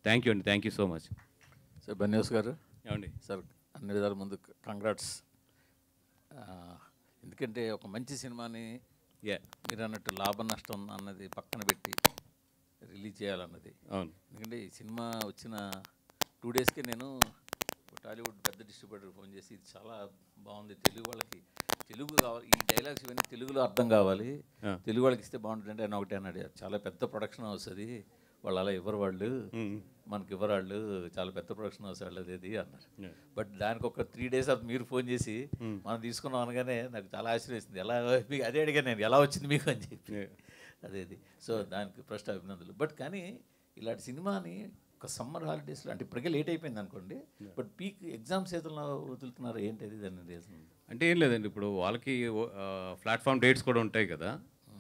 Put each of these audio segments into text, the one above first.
Thank you అండి, thank you so much. Sir Banyas గారు ఏమండి సార్, అన్ని విధాల ముందు కంగ్రాట్స్. ఎందుకంటే ఒక మంచి సినిమాని యా మీరు అన్నట్టు లాభ నష్టం అన్నది పక్కన పెట్టి రిలీజ్ చేయాలన్నది. అవును. ఎందుకంటే ఈ సినిమా వచ్చిన 2 డేస్కే నేను టాలీవుడ్ పెద్ద డిస్ట్రిబ్యూటర్ ఫోన్ చేసి ఇది చాలా బాగుంది, తెలుగు వాళ్ళకి తెలుగు కావాలి, ఈ డైలాగ్స్ ఇవన్నీ తెలుగులో అర్థం కావాలి, తెలుగు వాళ్ళకి ఇస్తే బాగుంటుందంటే ఆయన ఒకటే అన్నాడు, చాలా పెద్ద ప్రొడక్షన్ వస్తుంది, వాళ్ళు అలా ఇవ్వరు, వాళ్ళు మనకి ఇవ్వరు, వాళ్ళు చాలా పెద్ద ప్రొడక్షన్ హౌస్ వాళ్ళది ఇది అన్నారు. బట్ దానికి ఒక 3 days మీరు ఫోన్ చేసి మనం తీసుకున్నాం అనగానే నాకు చాలా ఆశ్చర్యం వేసింది. ఎలా మీకు అదే అడిగాను నేను, ఎలా వచ్చింది మీకు అని చెప్పి. అదేది సో దానికి ఫస్ట్ అభినందనలు. బట్ కానీ ఇలాంటి సినిమాని ఒక సమ్మర్ హాలిడేస్లో అంటే ఇప్పటికే లేట్ అయిపోయింది అనుకోండి, బట్ పీక్ ఎగ్జామ్ చేతుల్లో వదులుతున్నారు, ఏంటి దాని రీజన్? అంటే ఏం లేదండి, ఇప్పుడు వాళ్ళకి ప్లాట్ఫామ్ డేట్స్ కూడా ఉంటాయి కదా,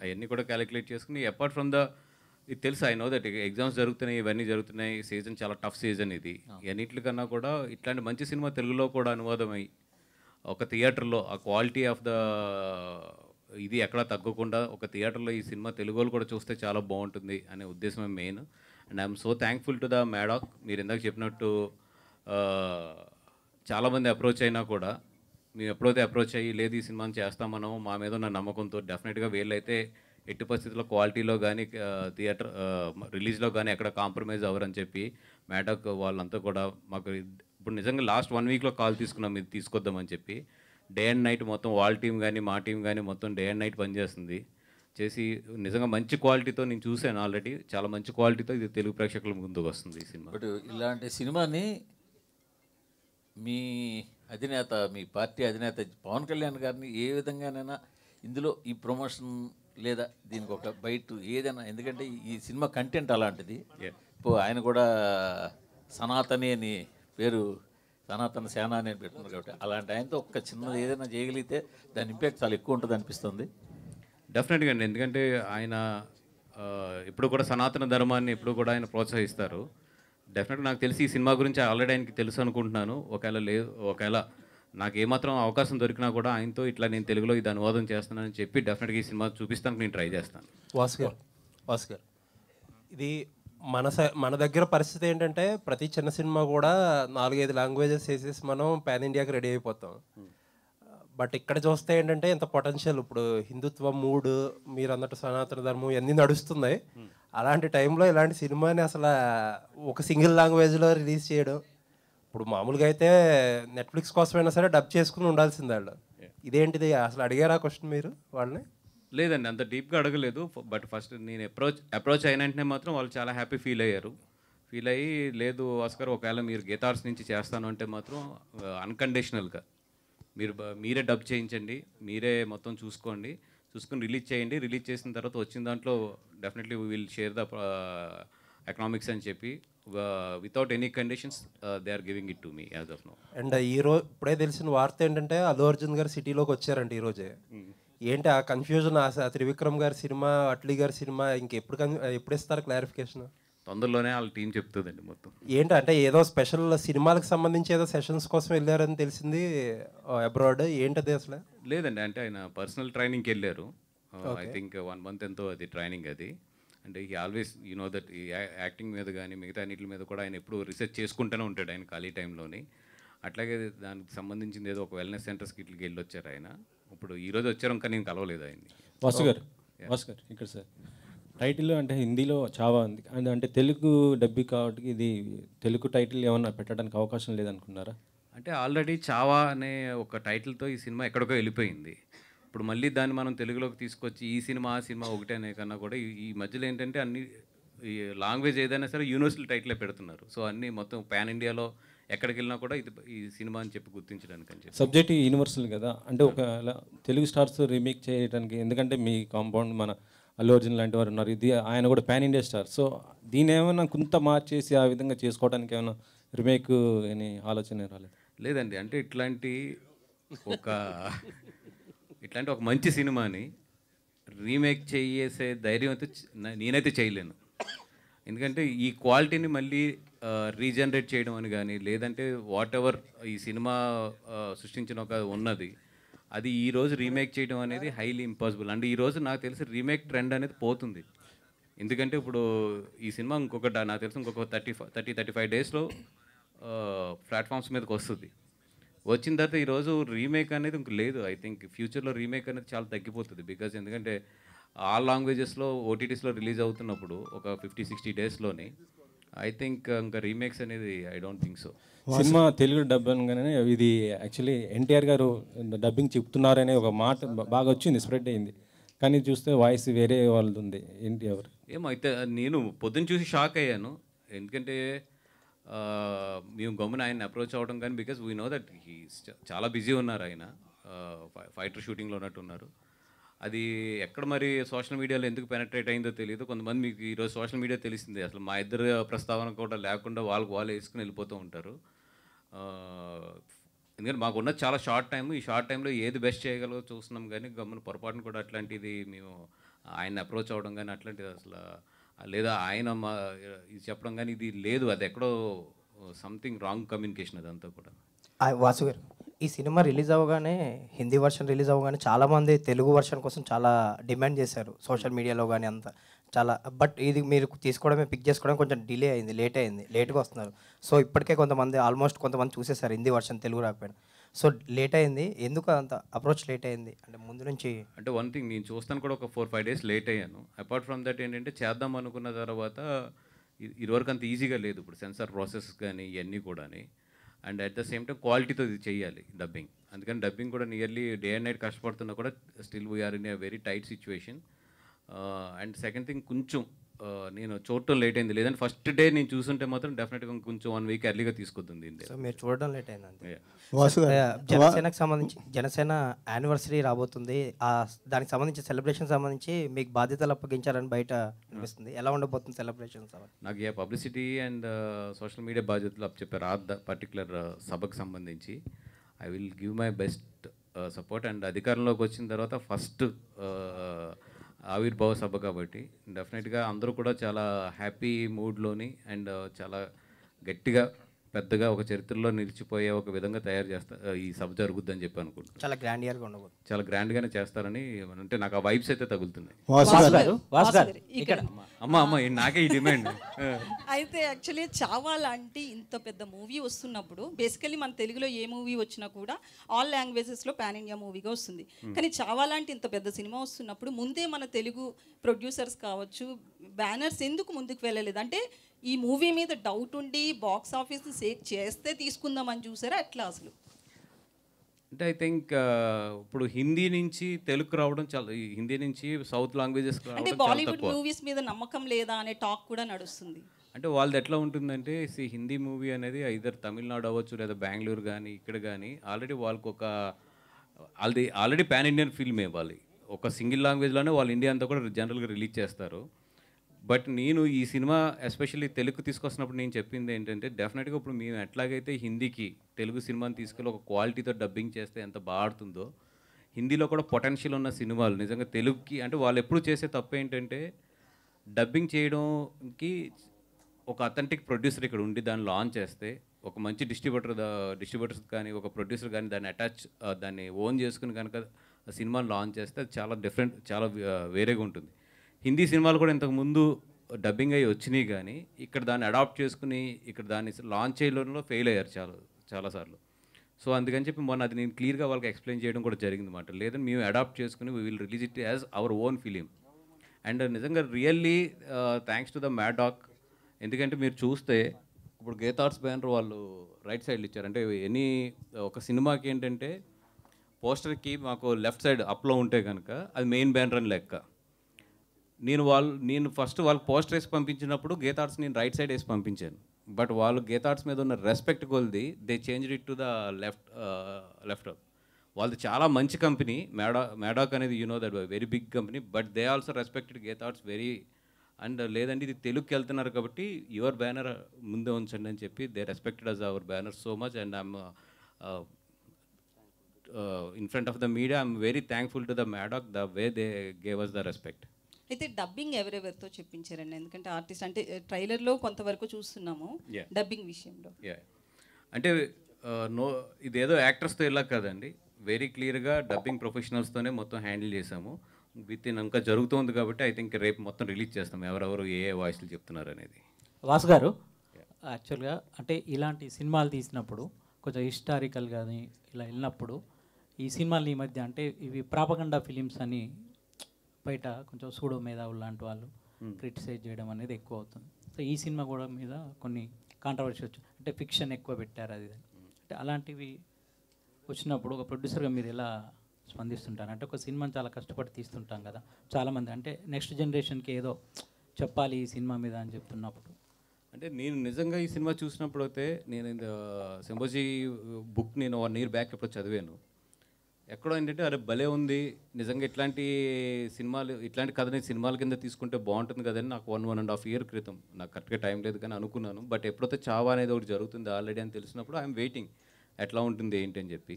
అవన్నీ కూడా క్యాలిక్యులేట్ చేసుకుని అపార్ట్ ఫ్రమ్ ద ఇది తెలుసు, ఐ నో దట్ ఎగ్జామ్స్ జరుగుతున్నాయి, ఇవన్నీ జరుగుతున్నాయి, సీజన్ చాలా టఫ్ సీజన్ ఇది, అన్నింటికన్నా కూడా ఇట్లాంటి మంచి సినిమా తెలుగులో కూడా అనువాదమై ఒక థియేటర్లో ఆ క్వాలిటీ ఆఫ్ ద ఇది ఎక్కడా తగ్గకుండా ఒక థియేటర్లో ఈ సినిమా తెలుగు వాళ్ళు కూడా చూస్తే చాలా బాగుంటుంది అనే ఉద్దేశమే main. And I'm so thankful to the Maddock. మీరు ఇందాక చెప్పినట్టు చాలామంది అప్రోచ్ అయినా కూడా మేము ఎప్పుడైతే అప్రోచ్ అయ్యి లేదు ఈ సినిమాని చేస్తాం మనం మా మీద ఉన్న నమ్మకంతో డెఫినెట్గా వీళ్ళైతే ఎట్టి పరిస్థితుల్లో క్వాలిటీలో కానీ థియేటర్ రిలీజ్లో కానీ ఎక్కడ కాంప్రమైజ్ అవ్వరని చెప్పి మ్యాడాక్ వాళ్ళంతా కూడా మాకు ఇప్పుడు నిజంగా లాస్ట్ 1 weekలో కాల్ తీసుకున్నాం ఇది తీసుకొద్దామని చెప్పి. డే అండ్ నైట్ మొత్తం వాళ్ళ టీం కానీ మా టీం కానీ మొత్తం డే అండ్ నైట్ పనిచేస్తుంది చేసి నిజంగా మంచి క్వాలిటీతో నేను చూశాను ఆల్రెడీ, చాలా మంచి క్వాలిటీతో ఇది తెలుగు ప్రేక్షకుల ముందుకు వస్తుంది ఈ సినిమా. బట్ ఇలాంటి సినిమాని మీ అధినేత, మీ పార్టీ అధినేత పవన్ కళ్యాణ్ గారిని ఏ విధంగానైనా ఇందులో ఈ ప్రమోషన్ లేదా దీనికి ఒక బయట ఏదైనా, ఎందుకంటే ఈ సినిమా కంటెంట్ అలాంటిది. ఇప్పుడు ఆయన కూడా సనాతని అని పేరు, సనాతన సేన అని పెట్టున్నారు కాబట్టి అలాంటి ఆయనతో ఒక చిన్నది ఏదైనా చేయగలిగితే దాని ఇంపాక్ట్ చాలా ఎక్కువ ఉంటుంది అనిపిస్తుంది. డెఫినెట్గా అండి, ఎందుకంటే ఆయన ఇప్పుడు కూడా సనాతన ధర్మాన్ని ఎప్పుడు కూడా ఆయన ప్రోత్సహిస్తారు. డెఫినెట్గా నాకు తెలిసి ఈ సినిమా గురించి ఆల్రెడీ ఆయనకి తెలుసు అనుకుంటున్నాను. ఒకవేళ నాకు ఏమాత్రం అవకాశం దొరికినా కూడా ఆయనతో ఇట్లా నేను తెలుగులో ఇది అనువాదం చేస్తున్నానని చెప్పి డెఫినెట్గా ఈ సినిమా చూపిస్తానికి నేను ట్రై చేస్తాను. వాసు గారు ఇది మన దగ్గర పరిస్థితి ఏంటంటే ప్రతి చిన్న సినిమా కూడా 4-5 లాంగ్వేజెస్ వేసేసి మనం పాన్ ఇండియాకి రెడీ అయిపోతాం. బట్ ఇక్కడ చూస్తే ఏంటంటే ఇంత పొటెన్షియల్, ఇప్పుడు హిందుత్వం మూడు మీరు అన్నట్టు సనాతన ధర్మం ఇవన్నీ నడుస్తున్నాయి. అలాంటి టైంలో ఇలాంటి సినిమాని అసలు ఒక సింగిల్ లాంగ్వేజ్లో రిలీజ్ చేయడం, ఇప్పుడు మామూలుగా అయితే నెట్ఫ్లిక్స్ కోసమైనా సరే డబ్ చేసుకుని ఉండాల్సిందే వాళ్ళు. ఇదేంటిది అసలు అడిగారా క్వశ్చన్ మీరు వాళ్ళని? లేదండి, అంత డీప్గా అడగలేదు. బట్ ఫస్ట్ నేను అప్రోచ్ అయిన వెంటనే మాత్రం వాళ్ళు చాలా హ్యాపీ ఫీల్ అయ్యారు. ఫీల్ అయ్యి లేదు ఆస్కర్ ఒకవేళ మీరు గీతార్స్ నుంచి చేస్తాను అంటే మాత్రం అన్కండిషనల్గా మీరే డబ్ చేయించండి, మీరే మొత్తం చూసుకొని రిలీజ్ చేయండి, రిలీజ్ చేసిన తర్వాత వచ్చిన దాంట్లో definitely we will share the economics అని చెప్పి without any conditions they are giving it to me as of now. And ఈరోజు ఇప్పుడే తెలిసిన వార్త ఏంటంటే అల్లు అర్జున్ గారు సిటీలోకి వచ్చారంట ఈరోజే. ఏంటి ఆ కన్ఫ్యూజన్? త్రివిక్రమ్ గారి సినిమా, అట్లీ గారి సినిమా ఎప్పుడు ఇస్తారు క్లారిఫికేషన్? తొందరలోనే వాళ్ళ టీం చెప్తుందండి మొత్తం. ఏంటి అంటే ఏదో స్పెషల్ సినిమాలకు సంబంధించి ఏదో సెషన్స్ కోసం వెళ్ళారని తెలిసింది అబ్రాడ్, ఏంటది అసలు? లేదండి, అంటే ఆయన పర్సనల్ ట్రైనింగ్కి వెళ్ళారు. ఐ థింక్ 1 month ఎంతో అది ట్రైనింగ్ అది. అంటే ఈ ఆల్వేస్ యూ నో దట్ ఈ యాక్టింగ్ మీద కానీ మిగతా అన్నిటి మీద కూడా ఆయన ఎప్పుడు రీసెర్చ్ చేసుకుంటూనే ఉంటాడు ఆయన ఖాళీ టైంలోని. అట్లాగే దానికి సంబంధించింది ఏదో ఒక వెల్నెస్ సెంటర్స్కి ఇట్లకి వెళ్ళి వచ్చారు ఆయన. ఇప్పుడు ఈరోజు వచ్చారు, ఇంకా నేను కలవలేదు ఆయన్ని. వాసు గారు ఇక్కడ సార్ టైటిల్ అంటే హిందీలో చావా ఉంది అంటే తెలుగు డబ్బి కాబట్టి ఇది తెలుగు టైటిల్ ఏమన్నా పెట్టడానికి అవకాశం లేదనుకున్నారా? అంటే ఆల్రెడీ చావా అనే ఒక టైటిల్తో ఈ సినిమా ఎక్కడికో వెళ్ళిపోయింది. ఇప్పుడు మళ్ళీ దాన్ని మనం తెలుగులోకి తీసుకొచ్చి ఈ సినిమా ఆ సినిమా ఒకటే అనే కన్నా కూడా ఈ మధ్యలో ఏంటంటే అన్ని ఈ లాంగ్వేజ్ ఏదైనా సరే యూనివర్సల్ టైటిలే పెడుతున్నారు. సో అన్నీ మొత్తం పాన్ ఇండియాలో ఎక్కడికి వెళ్ళినా కూడా ఇది ఈ సినిమా అని చెప్పి గుర్తించడానికి అని చెప్పి. సబ్జెక్ట్ యూనివర్సల్ కదా, అంటే ఒకవేళ తెలుగు స్టార్స్ రీమేక్ చేయడానికి, ఎందుకంటే మీ కాంపౌండ్ మన అల్లు అర్జున్ లాంటి వారు ఉన్నారు, ఇది ఆయన కూడా పాన్ ఇండియా స్టార్. సో దీని ఏమైనా కొంత మార్చేసి ఆ విధంగా చేసుకోవడానికి ఏమైనా రీమేక్ అని ఆలోచన రాలేదు? లేదండి, అంటే ఇట్లాంటి ఒక మంచి సినిమాని రీమేక్ చేసే ధైర్యం అయితే నేనైతే చేయలేను. ఎందుకంటే ఈ క్వాలిటీని మళ్ళీ రీజనరేట్ చేయడం అని కానీ లేదంటే వాట్ ఎవర్ ఈ సినిమా సృష్టించిన ఒక ఉన్నది అది ఈరోజు రీమేక్ చేయడం అనేది హైలీ ఇంపాసిబుల్. అంటే ఈరోజు నాకు తెలిసి రీమేక్ ట్రెండ్ అనేది పోతుంది. ఎందుకంటే ఇప్పుడు ఈ సినిమా నాకు తెలిసి ఇంకొక 35 డేస్లో ప్లాట్ఫామ్స్ మీదకి వస్తుంది. వచ్చిన తర్వాత ఈరోజు రీమేక్ అనేది ఇంక లేదు. ఐ థింక్ ఫ్యూచర్లో రీమేక్ అనేది చాలా తగ్గిపోతుంది. బికాజ్ ఎందుకంటే ఆల్ లాంగ్వేజెస్లో ఓటీటీస్లో రిలీజ్ అవుతున్నప్పుడు ఒక 50-60 డేస్లోని ఐ థింక్ ఇంకా రీమేక్స్ అనేది I don't think so. Cinema Telugu dub అనగానే ఇది యాక్చువల్లీ ఎన్టీఆర్ గారు డబ్బింగ్ చెప్తున్నారనే ఒక మాట బాగా వచ్చింది, స్ప్రెడ్ అయింది. కానీ చూస్తే వాయిస్ వేరే వాళ్ళది ఉంది. ఏంటి ఎవరు? ఏమైతే నేను పొద్దున్న చూసి షాక్ అయ్యాను. ఎందుకంటే మేము గమ్మున ఆయన అప్రోచ్ అవ్వడం కానీ బికాజ్ వీ నో దట్ చాలా బిజీ ఉన్నారు ఆయన, ఫైటర్ షూటింగ్లో ఉన్నట్టున్నారు. అది ఎక్కడ మరి సోషల్ మీడియాలో ఎందుకు పెనట్రేట్ అయిందో తెలియదు. కొంతమంది మీకు ఈరోజు సోషల్ మీడియా తెలిసిందే, అసలు మా ఇద్దరు ప్రస్తావన కూడా లేకుండా వాళ్ళు వేసుకుని వెళ్ళిపోతూ ఉంటారు. ఎందుకంటే మాకున్న చాలా షార్ట్ టైం, ఈ షార్ట్ టైంలో ఏది బెస్ట్ చేయగలదో చూస్తున్నాం. కానీ గమ్మున పొరపాటును కూడా అట్లాంటిది మేము ఆయన అప్రోచ్ అవ్వడం కానీ అట్లాంటిది అసలు లేదా ఆయన ఇది చెప్పడం కానీ ఇది లేదు. అది ఎక్కడో సంథింగ్ రాంగ్ కమ్యూనికేషన్ అదంతా కూడా. వాసు గారు, ఈ సినిమా రిలీజ్ అవ్వగానే హిందీ వర్షన్ రిలీజ్ అవ్వగానే చాలామంది తెలుగు వర్షన్ కోసం చాలా డిమాండ్ చేశారు సోషల్ మీడియాలో కానీ అంతా చాలా. బట్ ఇది మీరు తీసుకోవడమే, పిక్ చేసుకోవడం కొంచెం డిలే అయింది, లేట్గా వస్తున్నారు. సో ఇప్పటికే కొంతమంది చూసేశారు హిందీ వర్షన్ తెలుగు రాకపోయినా. సో లేట్ అయింది, ఎందుకు అంత అప్రోచ్ లేట్ అయింది అంటే ముందు నుంచి? అంటే వన్ థింగ్, నేను చూస్తాను కూడా ఒక 4-5 డేస్ లేట్ అయ్యాను. అపార్ట్ ఫ్రమ్ దట్ ఏంటంటే చేద్దాం అనుకున్న తర్వాత ఇదివరకు అంత ఈజీగా లేదు. ఇప్పుడు సెన్సార్ ప్రాసెస్ కానీ ఇవన్నీ కూడా, and at the same time క్వాలిటీతో ఇది చేయాలి డబ్బింగ్. అందుకని డబ్బింగ్ కూడా నియర్లీ డే అండ్ నైట్ కష్టపడుతున్నా కూడా still we're in a very tight situation. And second thing, కొంచెం నేను చూడటం లేట్ అయింది. లేదంటే ఫస్ట్ డే నేను చూస్తుంటే మాత్రం డెఫినెట్గా కొంచెం 1 వీక్ ఎర్లీగా తీసుకొద్ది. సో మీరు చూడడం లేట్ అయింది అంతే. జనసేనకు సంబంధించి జనసేన యానివర్సరీ రాబోతుంది, దానికి సంబంధించి సెలబ్రేషన్ సంబంధించి మీకు బాధ్యతలు అప్పగించారని బయట అనిపిస్తుంది. ఎలా ఉండబోతుంది సెలబ్రేషన్స్? నాకు పబ్లిసిటీ అండ్ సోషల్ మీడియా బాధ్యతలు అప్పచెప్పారు ఆ పర్టికులర్ సభకు సంబంధించి. I will give my best support. And అధికారంలోకి వచ్చిన తర్వాత ఫస్ట్ ఆవిర్భావ సభ కాబట్టి డెఫినెట్గా అందరూ కూడా చాలా హ్యాపీ మూడ్లోని అండ్ చాలా గట్టిగా పెద్దగా ఒక చరిత్రలో నిలిచిపోయే ఒక విధంగా తయారు ఈ సభ జరుగుద్దని చెప్పి అనుకుంటున్నాను. చాలా గ్రాండియర్గా ఉండబోతుంది, చాలా గ్రాండ్గానే చేస్తారని అంటే నాకు ఆ వైబ్స్ అయితే తగులుతున్నాయి. అమ్మ నాకే ఈ డిమాండ్. అయితే యాక్చువల్లీ చావా లాంటి ఇంత పెద్ద మూవీ వస్తున్నప్పుడు బేసికలీ మన తెలుగులో ఏ మూవీ వచ్చినా కూడా ఆల్ లాంగ్వేజెస్లో పాన్ ఇండియా మూవీగా వస్తుంది. కానీ చావా లాంటి ఇంత పెద్ద సినిమా వస్తున్నప్పుడు ముందే మన తెలుగు ప్రొడ్యూసర్స్ కావచ్చు, బ్యానర్స్ ఎందుకు ముందుకు వెళ్ళలేదు? అంటే ఈ మూవీ మీద డౌట్ ఉండి బాక్స్ ఆఫీస్ సేక్ చేస్తే తీసుకుందామని చూసారా అట్లా అసలు? అంటే ఐ థింక్ ఇప్పుడు హిందీ నుంచి తెలుగు రావడం చాలా, హిందీ నుంచి సౌత్ లాంగ్వేజెస్ అంటే బాలీవుడ్ మూవీస్ మీద నమ్మకం లేదా అనే టాక్ కూడా నడుస్తుంది. అంటే వాళ్ళది ఎట్లా ఉంటుందంటే హిందీ మూవీ అనేది ఐదర్ తమిళనాడు అవ్వచ్చు లేదా బెంగళూరు కానీ ఇక్కడ కానీ వాళ్ళది ఆల్రెడీ పాన్ ఇండియన్ ఫిల్మ్ ఇవ్వాలి. ఒక సింగిల్ లాంగ్వేజ్లోనే వాళ్ళు ఇండియా అంతా కూడా జనరల్గా రిలీజ్ చేస్తారు. బట్ నేను ఈ సినిమా ఎస్పెషల్లీ తెలుగు తీసుకొస్తున్నప్పుడు నేను చెప్పింది ఏంటంటే డెఫినెట్గా ఇప్పుడు మేము ఎట్లాగైతే హిందీకి తెలుగు సినిమాని తీసుకెళ్ళి ఒక క్వాలిటీతో డబ్బింగ్ చేస్తే ఎంత బాగా ఆడుతుందో, హిందీలో కూడా పొటెన్షియల్ ఉన్న సినిమాలు నిజంగా తెలుగుకి, అంటే వాళ్ళు ఎప్పుడు చేసే తప్పు ఏంటంటే డబ్బింగ్ చేయడంకి ఒక అథెంటిక్ ప్రొడ్యూసర్ ఇక్కడ ఉండి దాన్ని లాంచ్ చేస్తే, ఒక మంచి డిస్ట్రిబ్యూటర్స్ కానీ ఒక ప్రొడ్యూసర్ కానీ దాన్ని ఓన్ చేసుకుని కనుక సినిమాని లాంచ్ చేస్తే అది చాలా డిఫరెంట్, చాలా వేరేగా ఉంటుంది. హిందీ సినిమాలు కూడా ఇంతకుముందు డబ్బింగ్ అయ్యి వచ్చినాయి కానీ ఇక్కడ దాన్ని అడాప్ట్ చేసుకుని ఇక్కడ దాన్ని లాంచ్ చేయడంలో ఫెయిల్ అయ్యారు చాలాసార్లు. సో అందుకని చెప్పి మొన్న అది నేను క్లియర్గా వాళ్ళకి ఎక్స్ప్లెయిన్ చేయడం కూడా జరిగింది అన్నమాట. లేదని మేము అడాప్ట్ చేసుకుని we will release it as our own film. And నిజంగా really thanks to the Maddock. ఎందుకంటే మీరు చూస్తే ఇప్పుడు గీతార్ట్స్ బ్యానర్ వాళ్ళు రైట్ సైడ్లు ఇచ్చారు. అంటే ఒక సినిమాకి ఏంటంటే పోస్టర్కి మాకు లెఫ్ట్ సైడ్ అప్లో ఉంటే కనుక అది మెయిన్ బ్యానర్ అని లెక్క. నేను ఫస్ట్ వాళ్ళకి పోస్టర్ వేసి పంపించినప్పుడు గీతార్ట్స్ నేను రైట్ సైడ్ వేసి పంపించాను. బట్ వాళ్ళు గీతార్ట్స్ మీద ఉన్న రెస్పెక్ట్ కొలిది they changed it to the left. వాళ్ళది చాలా మంచి కంపెనీ మ్యాడాక్ అనేది, you know that very big company. But they also respected Geetha Arts very. And లేదంటే ఇది తెలుగుకి వెళ్తున్నారు కాబట్టి యువర్ బ్యానర్ ముందే ఉంచండి అని చెప్పి they respected us our banner so much. And I'm in front of the media I'm very thankful to the Maddock the way they gave us the respect. అయితే డబ్బింగ్ ఎవరెవరితో చెప్పించారండి? ఎందుకంటే ఆర్టిస్ట్ అంటే ట్రైలర్లో కొంతవరకు చూస్తున్నాము డబ్బింగ్ విషయంలో. అంటే ఇదేదో యాక్టర్స్తో ఇలా కదండి, వెరీ క్లియర్గా డబ్బింగ్ ప్రొఫెషనల్స్తోనే మొత్తం హ్యాండిల్ చేసాము. విత్ ఇన్ ఇంకా జరుగుతుంది కాబట్టి ఐ థింక్ రేపు మొత్తం రిలీజ్ చేస్తాం ఎవరెవరు ఏ ఏ వాయిస్లు చెప్తున్నారు అనేది. వాసు గారు, యాక్చువల్గా అంటే ఇలాంటి సినిమాలు తీసినప్పుడు కొంచెం హిస్టారికల్ కానీ ఇలా వెళ్ళినప్పుడు ఈ సినిమాలు ఈ మధ్య అంటే ఇవి ప్రాపగండా ఫిలిమ్స్ అని బయట కొంచెం సూడో మేధావులు లాంటి వాళ్ళు క్రిటిసైజ్ చేయడం అనేది ఎక్కువ అవుతుంది. సో ఈ సినిమా కూడా మీద కొన్ని కాంట్రవర్సీ వచ్చు, అంటే ఫిక్షన్ ఎక్కువ పెట్టారు అది అంటే అలాంటివి వచ్చినప్పుడు ఒక ప్రొడ్యూసర్గా మీరు ఎలా స్పందిస్తుంటారు? అంటే ఒక సినిమాని చాలా కష్టపడి తీస్తుంటాం కదా చాలామంది, అంటే నెక్స్ట్ జనరేషన్కి ఏదో చెప్పాలి ఈ సినిమా మీద అని చెప్తున్నప్పుడు. అంటే నేను నిజంగా ఈ సినిమా చూసినప్పుడు అయితే నేను సింబోజీ బుక్ నేను 1 year బ్యాక్ ఎప్పుడు చదివాను. ఎక్కడో ఏంటంటే అరే భలే ఉంది నిజంగా, ఇట్లాంటి సినిమాలు ఇట్లాంటి కథని సినిమాల కింద తీసుకుంటే బాగుంటుంది కదని నాకు 1.5 year క్రితం, నాకు కరెక్ట్గా టైం లేదు కానీ అనుకున్నాను. బట్ ఎప్పుడైతే చావా అనేది ఒకటి జరుగుతుంది ఆల్రెడీ అని తెలిసినప్పుడు ఐఎమ్ వెయిటింగ్ ఎట్లా ఉంటుంది ఏంటి అని చెప్పి.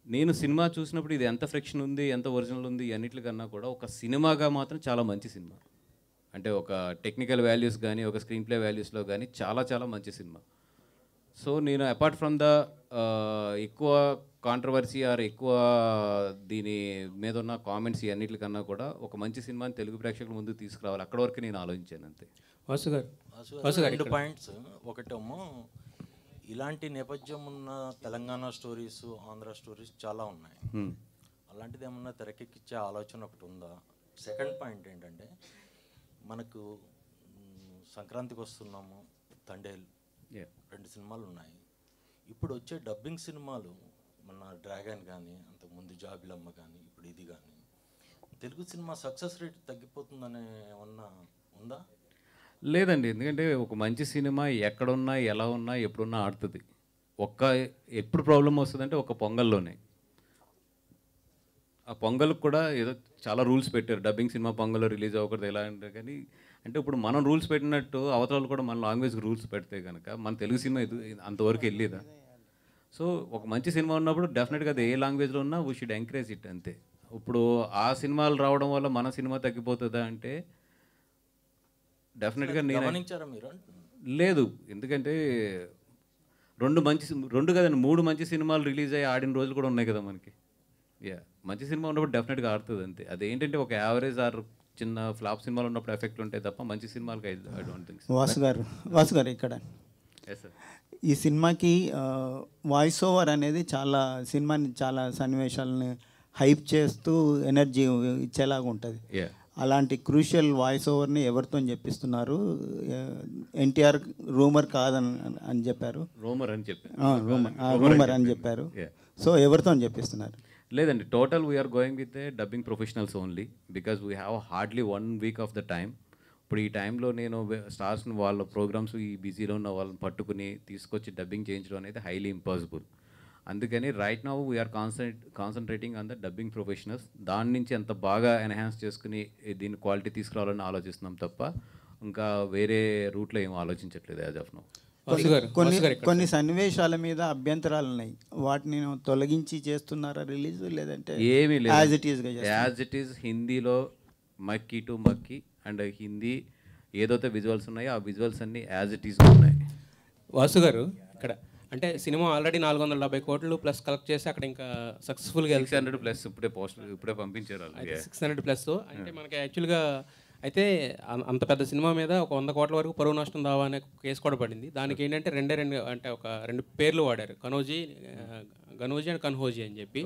నేను సినిమా చూసినప్పుడు ఇది ఎంత ఫ్రిక్షన్ ఉంది, ఎంత ఒరిజినల్ ఉంది, అన్నిటికన్నా కూడా ఒక సినిమాగా మాత్రం చాలా మంచి సినిమా. అంటే ఒక టెక్నికల్ వాల్యూస్ కానీ ఒక స్క్రీన్ ప్లే వాల్యూస్లో కానీ చాలా చాలా మంచి సినిమా. సో నేను అపార్ట్ ఫ్రమ్ ద ఎక్కువ కాంట్రవర్సీ ఆర్ ఎక్కువ దీని మీద ఉన్న కామెంట్స్ అన్నిటికన్నా కూడా ఒక మంచి సినిమాని తెలుగు ప్రేక్షకుల ముందుకు తీసుకురావాలి, అక్కడ వరకు నేను ఆలోచించాను అంతే. వాసు గారు, 2 పాయింట్స్. ఒకటేమో ఇలాంటి నేపథ్యం ఉన్న తెలంగాణ స్టోరీస్, ఆంధ్ర స్టోరీస్ చాలా ఉన్నాయి. అలాంటిది ఏమన్నా తెరకెక్కించే ఆలోచన ఒకటి ఉందా? సెకండ్ పాయింట్ ఏంటంటే మనకు సంక్రాంతికి వస్తున్నాము, తండేల్ 2 సినిమాలు ఉన్నాయి. ఇప్పుడు వచ్చే డబ్బింగ్ సినిమాలు మన డ్రాగన్ కానీ అంతకుముందు జాబిలమ్మ కానీ ఇప్పుడు ఇది కానీ తెలుగు సినిమా సక్సెస్ రేట్ తగ్గిపోతుందనే ఏమన్నా ఉందా? లేదండి, ఎందుకంటే ఒక మంచి సినిమా ఎక్కడున్నా ఎలా ఉన్నా ఎప్పుడున్నా ఆడుతుంది. ఎప్పుడు ప్రాబ్లం వస్తుందంటే ఒక పొంగల్లోనే. ఆ పొంగల్కి కూడా ఏదో చాలా రూల్స్ పెట్టారు, డబ్బింగ్ సినిమా పొంగల్లో రిలీజ్ అవ్వకూడదు ఎలా అంటే. కానీ అంటే ఇప్పుడు మనం రూల్స్ పెట్టినట్టు అవతల కూడా మన లాంగ్వేజ్కి రూల్స్ పెడితే కనుక మన తెలుగు సినిమా అంతవరకు వెళ్ళేదా? సో ఒక మంచి సినిమా ఉన్నప్పుడు డెఫినెట్గా అది ఏ లాంగ్వేజ్లో ఉన్నా వీ షుడ్ ఎంకరేజ్ ఇట్ అంతే. ఇప్పుడు ఆ సినిమాలు రావడం వల్ల మన సినిమా తగ్గిపోతుందా అంటే డెఫినెట్గా నేను గమనించారా మీరు? లేదు, ఎందుకంటే 2 కదండి 3 మంచి సినిమాలు రిలీజ్ అయ్యి ఆడిన రోజులు కూడా ఉన్నాయి కదా మనకి. మంచి సినిమా ఉన్నప్పుడు డెఫినెట్గా ఆడుతుంది అంతే. అదేంటంటే ఒక యావరేజ్ ఆర్ చిన్న ఫ్లాప్ సినిమాలు ఉన్నప్పుడు ఎఫెక్ట్ ఉంటాయి తప్ప మంచి సినిమాలకి ఐ డోంట్ థింక్. వాసు గారు ఇక్కడ ఎస్ సార్, ఈ సినిమాకి వాయిస్ ఓవర్ అనేది చాలా సినిమాని చాలా సన్నివేశాలని హైప్ చేస్తూ ఎనర్జీ ఇచ్చేలాగా ఉంటుంది. అలాంటి క్రూషియల్ వాయిస్ ఓవర్ని ఎవరితో చెప్పిస్తున్నారు? ఎన్టీఆర్ రూమర్ కాదని అని చెప్పారు, రూమర్ అని చెప్పారు, రూమర్ అని చెప్పారు. సో ఎవరితో చెప్పిస్తున్నారు? లేదండి, total we're going with a dubbing professionals only because we have hardly 1 week of the time. ఇప్పుడు ఈ టైంలో నేను స్టార్స్ని వాళ్ళ ప్రోగ్రామ్స్ ఈ బిజీలో ఉన్న వాళ్ళని పట్టుకుని తీసుకొచ్చి డబ్బింగ్ చేయించడం అనేది హైలీ ఇంపాసిబుల్. అందుకని right now we're concentrating on the dubbing professionals. దాని నుంచి ఎంత బాగా ఎన్హాన్స్ చేసుకుని దీని క్వాలిటీ తీసుకురావాలని ఆలోచిస్తున్నాం తప్ప ఇంకా వేరే రూట్లో ఏం ఆలోచించట్లేదు యాజ్ ఆఫ్ నౌ. కొన్ని సన్నివేశాల మీద అభ్యంతరాలు ఉన్నాయి, వాటిని తొలగించి చేస్తున్నారా రిలీజ్? లేదంటే ఏమీ లేదు, యాజ్ ఇట్ ఈస్ హిందీలో మక్కీ టు మక్కీ అండ్ హిందీ ఏదైతే విజువల్స్ ఉన్నాయో ఆ విజువల్స్ అన్నీ యాజ్ ఇట్ ఈస్ ఉన్నాయి. వాసు గారు ఇక్కడ అంటే సినిమా ఆల్రెడీ 470 కోట్లు ప్లస్ కలెక్ట్ చేసి అక్కడ ఇంకా సక్సెస్ఫుల్గా 600+ ఇప్పుడే పంపించారు. 600+ అంటే మనకి యాక్చువల్గా అయితే అంత పెద్ద సినిమా మీద ఒక 100 కోట్ల వరకు పరువు నష్టం దావా అనే కేసు కూడా పడింది. దానికి ఏంటంటే రెండు పేర్లు వాడారు, గనోజీ అండ్ కన్హోజీ అని చెప్పి.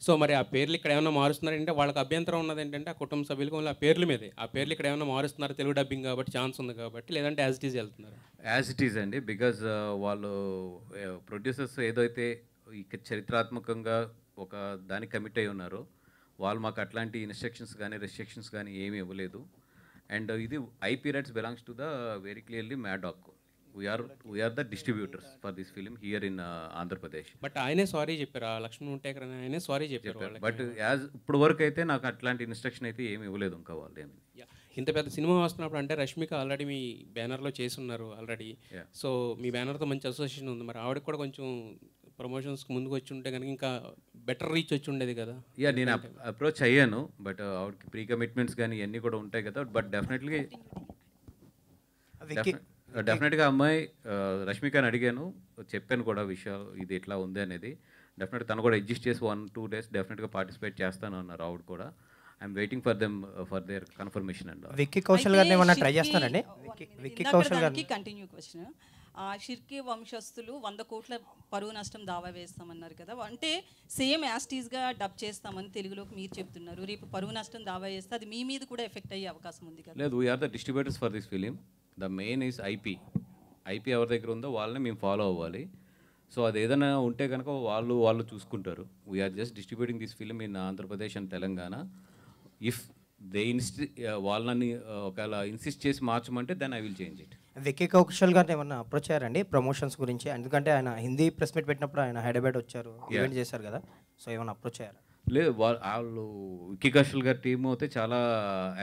సో మరి ఆ పేర్లు ఇక్కడ ఏమైనా మారుస్తున్నారంటే వాళ్ళకి అభ్యంతరం ఉన్నది ఏంటంటే ఆ కుటుంబ సభ్యులకు ఆ పేర్ల మీదే, ఆ పేర్లు ఇక్కడ ఏమైనా మారుస్తున్నారు తెలుగు డబ్బింగ్ కాబట్టి ఛాన్స్ ఉంది కాబట్టి, లేదంటే యాజ్ ఇట్ ఈజ్ వెళ్తున్నారు? యాజ్ ఇట్ ఈజ్ అండి, బికాజ్ వాళ్ళు ప్రొడ్యూసర్స్ ఏదైతే చరిత్రాత్మకంగా ఒక దానికి కమిట్ అయి ఉన్నారో వాళ్ళు మాకు అట్లాంటి ఇన్స్ట్రక్షన్స్ కానీ రెస్ట్రిక్షన్స్ కానీ ఏమీ ఇవ్వలేదు. అండ్ ఇది IP rights belongs to the very clearly Maddock. We are the distributors for this film here in Andhra Pradesh. But ఆయనే సారీ చెప్పారు, ఆ లక్ష్మణ్ ఉంటేకర్ ఆయనే సారీ చెప్పారు. బట్ ఇప్పుడు వరకు అయితే నాకు అట్లాంటి ఇన్స్ట్రక్షన్ అయితే ఏమి ఇవ్వలేదు ఇంకా వాళ్ళు ఏమి. ఇంత పెద్ద సినిమా వస్తున్నప్పుడు అంటే రష్మిక ఆల్రెడీ మీ బ్యానర్లో చేసి ఉన్నారు ఆల్రెడీ. సో మీ బ్యానర్తో మంచి అసోసియేషన్ ఉంది, మరి ఆవిడకి కూడా కొంచెం ప్రమోషన్స్కి ముందుకు వచ్చి ఉంటే కనుక ఇంకా బెటర్ రీచ్ వచ్చి ఉండేది కదా. నేను అప్రోచ్ అయ్యాను, బట్ ఆవిడకి ప్రీ కమిట్మెంట్స్ కానీ ఇవన్నీ కూడా ఉంటాయి కదా. బట్ డెఫినెట్గా అమ్మాయి రష్మికని అడిగాను, చెప్పాను కూడా విషయాలు ఇది ఎట్లా ఉంది అనేది. డెఫినెట్గా తను కూడా అడ్జస్ట్ చేసి 1-2 days డెఫినెట్గా పార్టిసిపేట్ చేస్తాను అన్నారు ఆవిడ కూడా. I'm waiting for them for their confirmation and Vicky Kaushal గారిని ఏమన్నా ట్రై చేస్తారండి? విక్కీ కౌశల్ గారిని కంటిన్యూ క్వశ్చన్. షిర్కీ వంశస్థులు 100 కోట్ల పరువు నష్టం దావా వేస్తామన్నారు కదా, అంటే సేమ్ యాస్టీస్గా డబ్ చేస్తామని తెలుగులోకి మీరు చెప్తున్నారు. రేపు పరువు నష్టం దావా చేస్తే అది మీ మీద కూడా ఎఫెక్ట్ అయ్యే అవకాశం ఉంది కదా? లేదు, we're the distributors for this film. The main is IP. IP ఎవరి దగ్గర ఉందో వాళ్ళని మేము ఫాలో అవ్వాలి. సో అది ఏదైనా ఉంటే కనుక వాళ్ళు చూసుకుంటారు. We are just distributing this film in Andhra Pradesh and Telangana. If they వాళ్ళని ఒకవేళ ఇన్సిస్ట్ చేసి మార్చమంటే then I will change it. Vicky Kaushal గారిని ఏమన్నా అప్రోచ్ అయ్యారండి ప్రమోషన్స్ గురించి? ఎందుకంటే ఆయన హిందీ ప్రెస్ మీట్ పెట్టినప్పుడు ఆయన హైదరాబాద్ వచ్చారు, ఈవెంట్ చేశారు కదా, సో ఏమైనా అప్రోచ్ అయ్యారా? లేదు, వాళ్ళు విక్కీ కౌశల్ గారి టీము అయితే చాలా